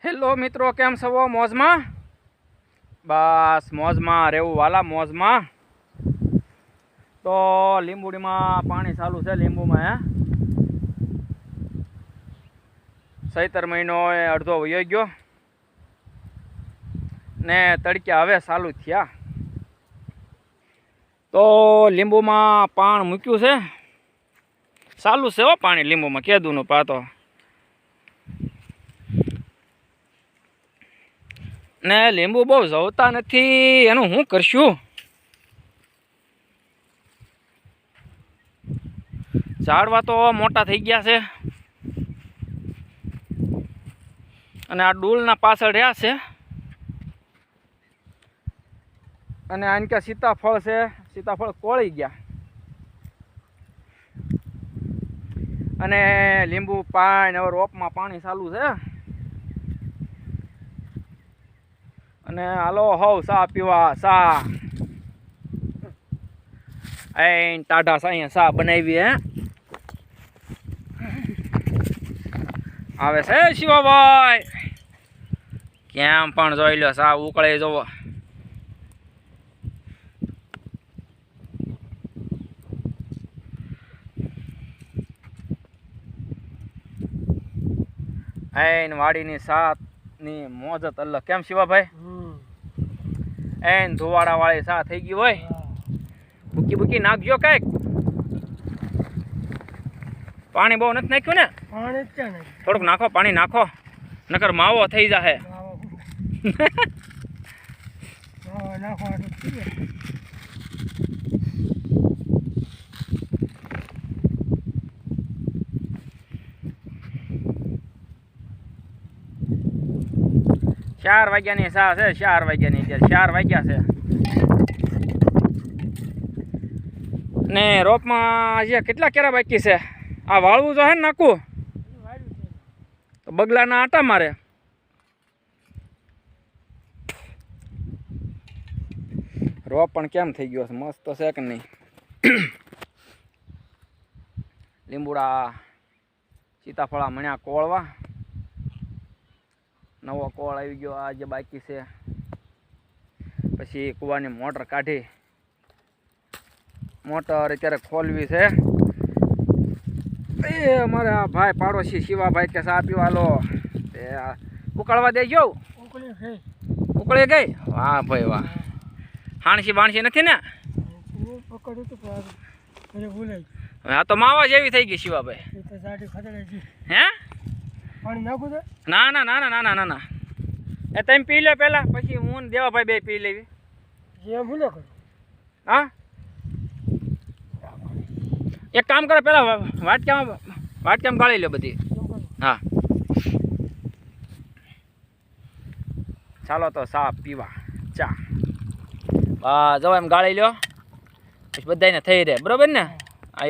Hello મિત્રો, કેમ છો? મોજમાં? બસ મોજમાં રહેવું વાલા, મોજમાં. તો લીંબુડીમાં પાણી ચાલુ છે. લીંબુમાં ચૈતર મહિનો અડધો વયો ગયો ને તડક્યા હવે ચાલુ થયા. તો લીંબુમાં પાણ મૂક્યું છે, ચાલુ છે હો પાણી લીંબુમાં. કેદુનું પાતો ને લીંબુ બહુ જવતા નથી, એનું શું કરશું? ઝાડવા તો મોટા થઈ ગયા છે અને આ ડૂલના પાછળ રહ્યા છે. અને આને કે સીતાફળ છે, સીતાફળ કોળી ગયા. અને લીંબુ પાણી હવે રોપમાં પાણી ચાલુ છે. અને હાલો હવ ચા પીવા. ચા ટાઢા સા અહીંયા ચા બનાવી આવે છે શિવાભાઈ. કેમ પણ જોઈ લો, ચા ઉકળે જોવો. વાડીની સાતની મોજ જ અલગ. કેમ શિવાભાઈ? ધોવાડા વાળી સા થઈ ગઈ હોય. બુકી બુકી નાખજો કઈક. પાણી બહુ નથી નાખ્યું ને? થોડુંક નાખો, પાણી નાખો, નકર માવો થઈ જાહે. ચાર વાગ્યાની સા છે, 4 વાગ્યાની. અત્યારે 4 વાગ્યા છે ને રોપમાં હજી કેટલા કેરા બાકી છે? આ વાળવું તો હે ને નાખવું તો બગલાના આટા મારે. રોપ પણ કેમ થઈ ગયો છે? મસ્ત છે કે નહીં? લીંબુડા સીતાફળા મણ્યા કોળવા. નવો કોળ આવી ગયો. આ જે બાકી છે પછી કૂવાની મોટર કાઢી. મોટર અત્યારે ખોલવી છે. એ અમારા ભાઈ પાડોશી શિવાભાઈ કે ચા પીવા લો. ઉકળવા દેજો. ઉકળી ગઈ? વાહ ભાઈ વાહ. હાણસી બાણસી નથી ને? હા તો માવા જેવી થઈ ગઈ શિવાભાઈ. હે? ના ના ના ના ના ના ના, એ તમે પી લો પેલા, પછી હું દેવાભાઈ બે પી લેવી. હા, એક કામ કરો, પેલા વાટકામાં ગાળી લો બધી. હા ચાલો તો ચા પીવા. ચા જવા એમ ગાળી લો, પછી બધાને થઈ રહે. બરોબર ને? હા.